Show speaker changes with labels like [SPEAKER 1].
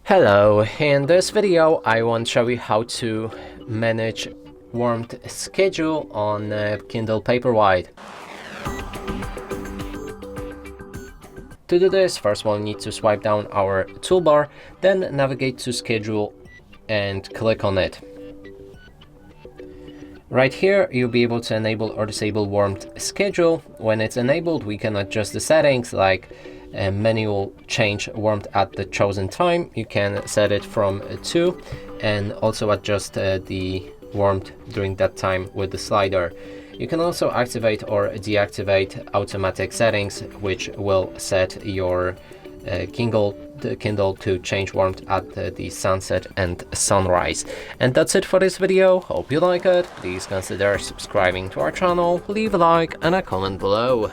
[SPEAKER 1] Hello, in this video I want to show you how to manage warmth schedule on Kindle Paperwhite. To do this, first we'll need to swipe down our toolbar, then navigate to schedule and click on it. Right here you'll be able to enable or disable warmth schedule. When it's enabled, we can adjust the settings like manual change warmth at the chosen time. You can set it from 2 and also adjust the warmth during that time with the slider. You can also activate or deactivate automatic settings, which will set your Kindle to change warmth at the sunset and sunrise. And that's it for this video. Hope you like it. Please consider subscribing to our channel, leave a like and a comment below.